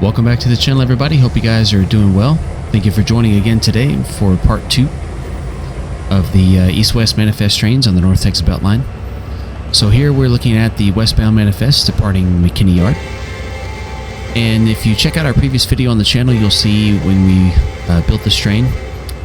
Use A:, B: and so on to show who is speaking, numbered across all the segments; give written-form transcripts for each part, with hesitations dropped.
A: Welcome back to the channel, everybody. Hope you guys are doing well. Thank you for joining again today for part 2 of the east-west manifest trains on the North Texas Beltline. So here we're looking at the westbound manifest departing McKinney Yard. And if you check out our previous video on the channel, you'll see when we built this train.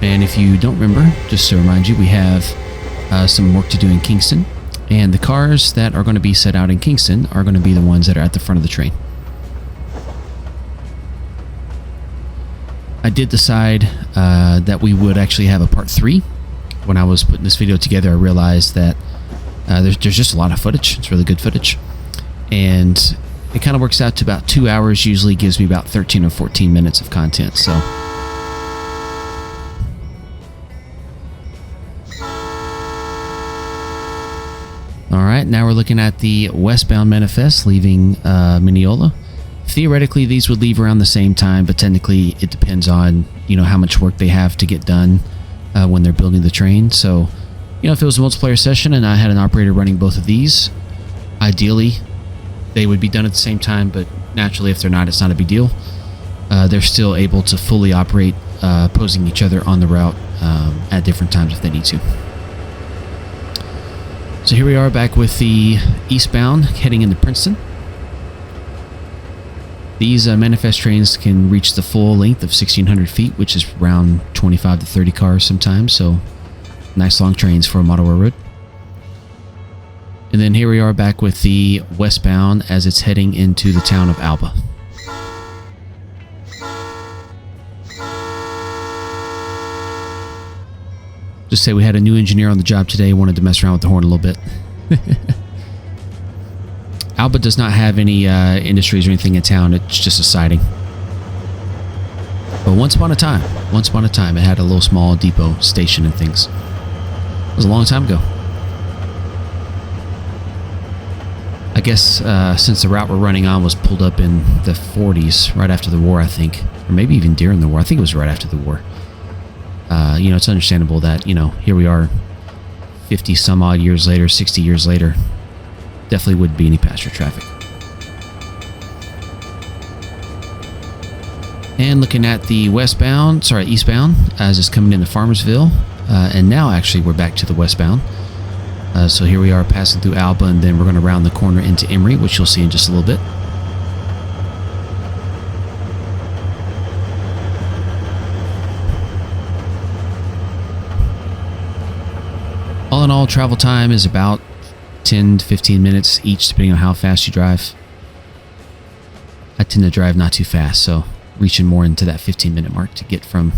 A: And if you don't remember, just to remind you, we have some work to do in Kingston. And the cars that are going to be set out in Kingston are going to be the ones that are at the front of the train. I did decide that we would actually have a part 3. When I was putting this video together, I realized that there's just a lot of footage. It's really good footage. And it kind of works out to about 2 hours, usually gives me about 13 or 14 minutes of content. So alright, now we're looking at the westbound manifest leaving Mineola. Theoretically, these would leave around the same time, but technically it depends on, how much work they have to get done when they're building the train. So, if it was a multiplayer session and I had an operator running both of these, ideally they would be done at the same time, but naturally if they're not, it's not a big deal. They're still able to fully operate opposing each other on the route at different times if they need to. So here we are back with the eastbound heading into Princeton. These manifest trains can reach the full length of 1,600 feet, which is around 25 to 30 cars sometimes, so nice long trains for a model railroad. And then here we are back with the westbound as it's heading into the town of Alba. Just say we had a new engineer on the job today, wanted to mess around with the horn a little bit. Alba does not have any industries or anything in town. It's just a siding. But once upon a time, it had a little small depot station and things. It was a long time ago. I guess since the route we're running on was pulled up in the 40s, right after the war, I think. Or maybe even during the war. I think it was right after the war. It's understandable that, here we are 50 some odd years later, 60 years later. Definitely wouldn't be any passenger traffic. And looking at the eastbound as it's coming into Farmersville. And now actually we're back to the westbound. So here we are passing through Alba, and then we're going to round the corner into Emory, which you'll see in just a little bit. All in all, travel time is about 10 to 15 minutes each, depending on how fast you drive. I tend to drive not too fast, so reaching more into that 15-minute mark to get from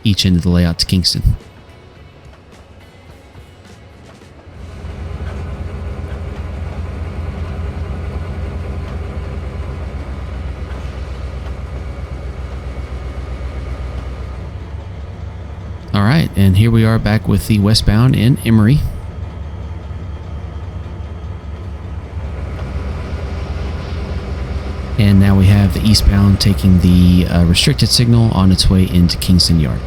A: each end of the layout to Kingston. Alright, and here we are back with the westbound in Emory. And now we have the eastbound taking the restricted signal on its way into Kingston Yard.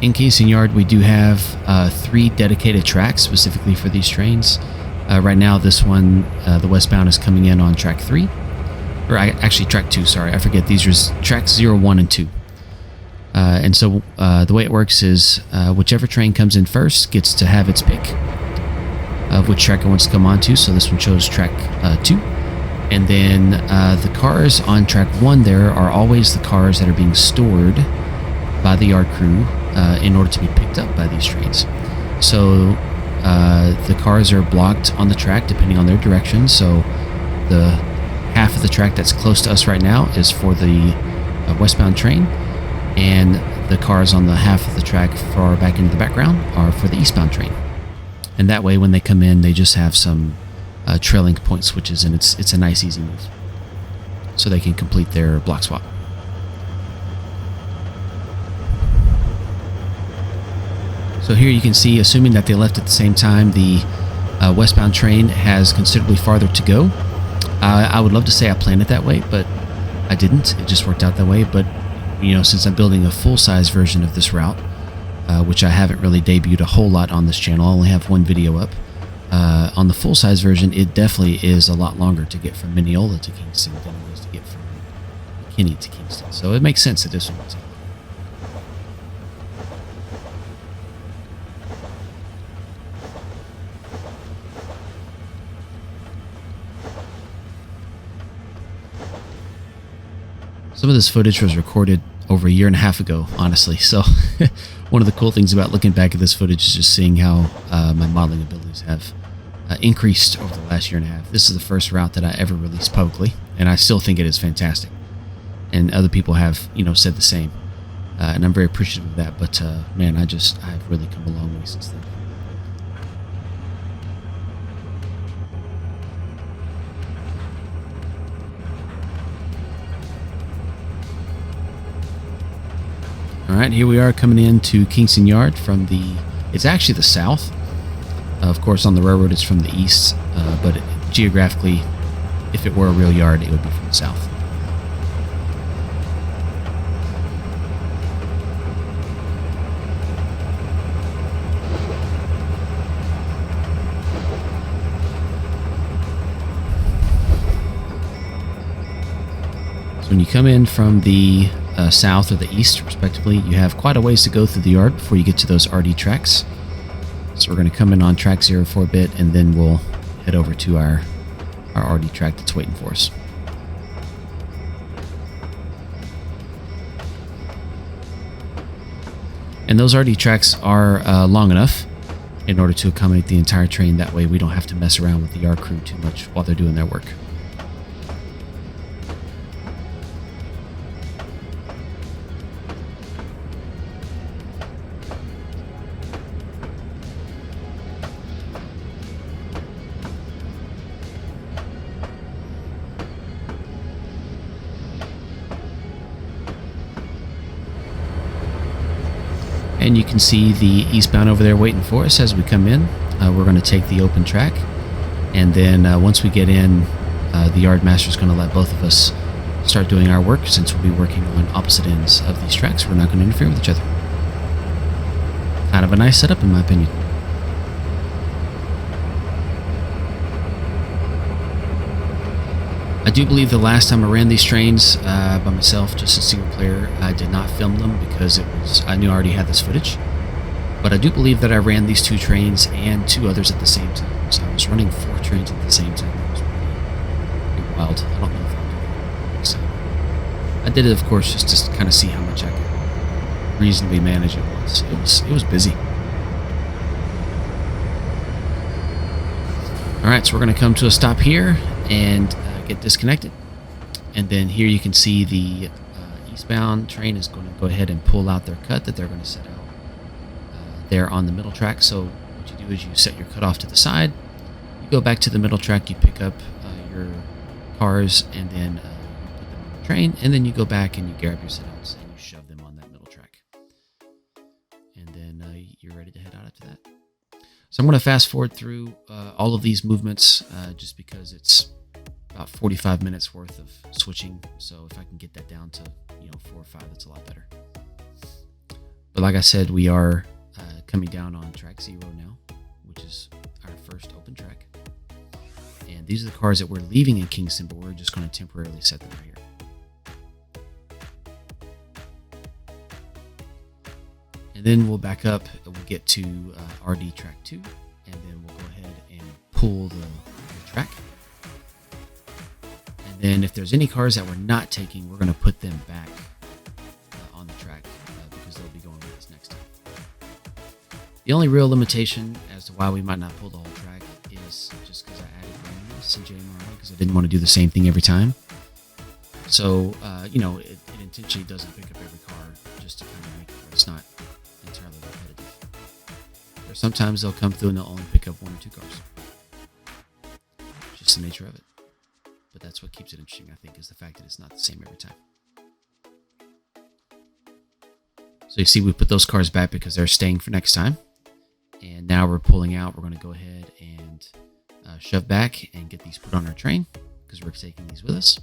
A: In Kingston Yard, we do have 3 dedicated tracks specifically for these trains. Right now, this one, the westbound, is coming in on track 3. Or actually track 2, sorry. I forget. These are tracks 0, 1, and 2. And so the way it works is whichever train comes in first gets to have its pick of which track it wants to come onto. So this one chose track 2. And then the cars on track 1 there are always the cars that are being stored by the yard crew in order to be picked up by these trains. So the cars are blocked on the track depending on their direction. So the half of the track that's close to us right now is for the westbound train, and the cars on the half of the track far back into the background are for the eastbound train. And that way when they come in, they just have some trailing point switches, and it's a nice easy move, so they can complete their block swap. So here you can see, assuming that they left at the same time, the westbound train has considerably farther to go. I would love to say I planned it that way, but I didn't. It just worked out that way. But, you know, since I'm building a full-size version of this route, which I haven't really debuted a whole lot on this channel, I only have one video up. On the full-size version, it definitely is a lot longer to get from Mineola to Kingston than it is to get from McKinney to Kingston. So it makes sense that this one was. Some of this footage was recorded over a year and a half ago, honestly. So one of the cool things about looking back at this footage is just seeing how my modeling abilities have increased over the last year and a half. This is the first route that I ever released publicly, and I still think it is fantastic. And other people have, you know, said the same. And I'm very appreciative of that. But man, I've really come a long way since then. All right, here we are coming into Kingston Yard from it's actually the south. Of course, on the railroad, it's from the east, but geographically, if it were a real yard, it would be from the south. So when you come in from the south or the east, respectively, you have quite a ways to go through the yard before you get to those RD tracks. So we're going to come in on track 0 for a bit, and then we'll head over to our RD track that's waiting for us. And those RD tracks are long enough in order to accommodate the entire train. That way we don't have to mess around with the yard crew too much while they're doing their work. And you can see the eastbound over there waiting for us as we come in. We're going to take the open track. And then once we get in, the yard master is going to let both of us start doing our work, since we'll be working on opposite ends of these tracks. We're not going to interfere with each other. Kind of a nice setup, in my opinion. I do believe the last time I ran these trains by myself, just a single player, I did not film them because I knew I already had this footage. But I do believe that I ran these 2 trains and 2 others at the same time. So I was running 4 trains at the same time. That was pretty wild. I don't know if I'll do that next time. I did it, of course, just to kind of see how much I could reasonably manage it was. It was busy. All right, so we're going to come to a stop here and get disconnected, and then here you can see the eastbound train is going to go ahead and pull out their cut that they're going to set out there on the middle track. So what you do is you set your cut off to the side, you go back to the middle track, you pick up your cars, and then you put them on the train, and then you go back and you grab your setouts and you shove them on that middle track, and then you're ready to head out after that. So I'm going to fast forward through all of these movements just because it's about 45 minutes worth of switching. So if I can get that down to 4 or 5, that's a lot better. But like I said, we are coming down on track 0 now, which is our first open track. And these are the cars that we're leaving in Kingston, but we're just going to temporarily set them right here. And then we'll back up and we'll get to RD track 2, and then we'll go ahead and pull the track. And then if there's any cars that we're not taking, we're going to put them back on the track because they'll be going with us next time. The only real limitation as to why we might not pull the whole track is just because I added randomness in JMRI, because I didn't want to do the same thing every time. So, it intentionally doesn't pick up every car just to kind of make it where it's not entirely repetitive. Or sometimes they'll come through and they'll only pick up 1 or 2 cars. Just the nature of it. But that's what keeps it interesting, I think, is the fact that it's not the same every time. So you see we put those cars back because they're staying for next time. And now we're pulling out. We're going to go ahead and shove back and get these put on our train because we're taking these with us.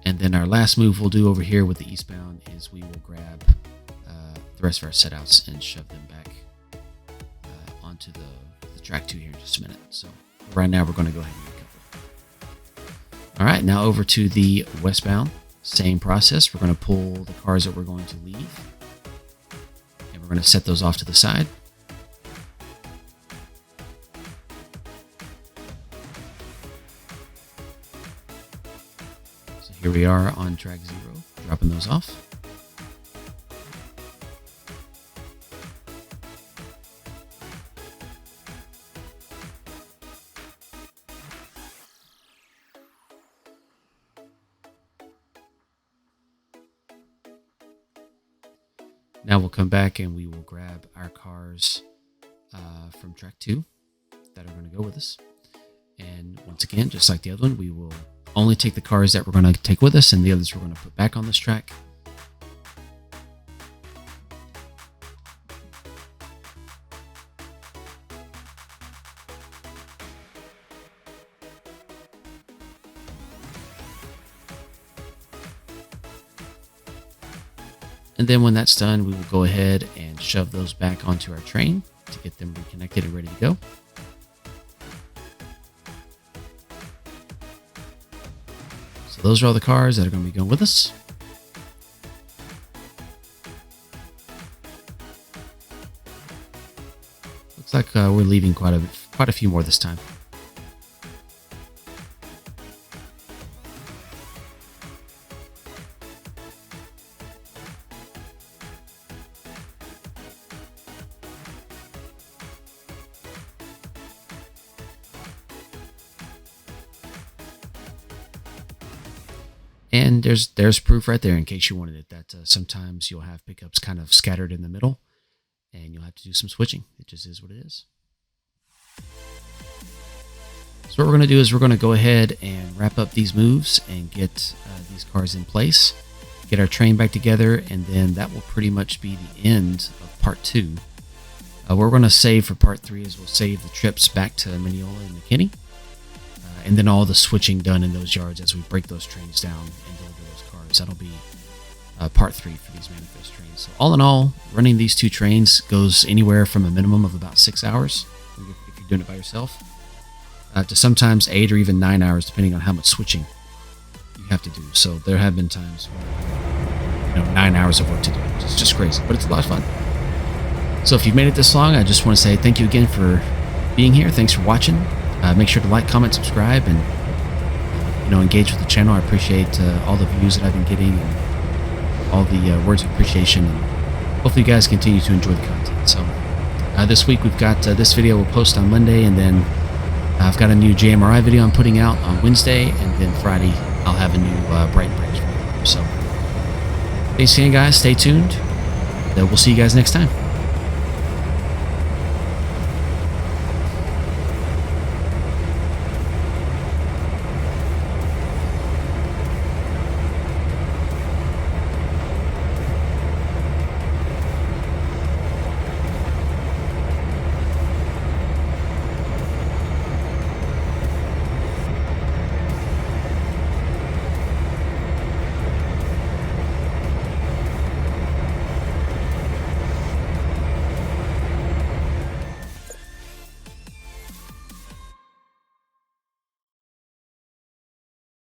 A: And then our last move we'll do over here with the eastbound is we will grab the rest of our setouts and shove them back onto the track 2 here in just a minute. So right now we're going to go ahead and recouple. All right, now over to the westbound. Same process. We're going to pull the cars that we're going to leave, and we're going to set those off to the side. So here we are on track 0, dropping those off. Now we'll come back and we will grab our cars from track 2 that are going to go with us. And once again, just like the other one, we will only take the cars that we're going to take with us, and the others we're going to put back on this track. And then when that's done, we will go ahead and shove those back onto our train to get them reconnected and ready to go. So those are all the cars that are going to be going with us. Looks like we're leaving quite a few more this time. And there's proof right there in case you wanted it that sometimes you'll have pickups kind of scattered in the middle and you'll have to do some switching. It just is what it is. So what we're going to do is we're going to go ahead and wrap up these moves and get these cars in place, get our train back together, and then that will pretty much be the end of part 2. What we're going to save for part 3 is we'll save the trips back to Mineola and McKinney. And then all the switching done in those yards as we break those trains down and deliver those cars. That'll be part 3 for these manifest trains. So all in all, running these 2 trains goes anywhere from a minimum of about 6 hours if you're doing it by yourself, to sometimes 8 or even 9 hours, depending on how much switching you have to do. So there have been times where 9 hours of work to do, which is just crazy, but it's a lot of fun. So if you've made it this long, I just want to say thank you again for being here. Thanks for watching. Make sure to like, comment, subscribe, and engage with the channel. I appreciate all the views that I've been getting and all the words of appreciation. And hopefully you guys continue to enjoy the content. So this week we've got this video we'll post on Monday, and then I've got a new JMRI video I'm putting out on Wednesday, and then Friday I'll have a new Bright Bridge video. So thanks again, guys. Stay tuned. We'll see you guys next time.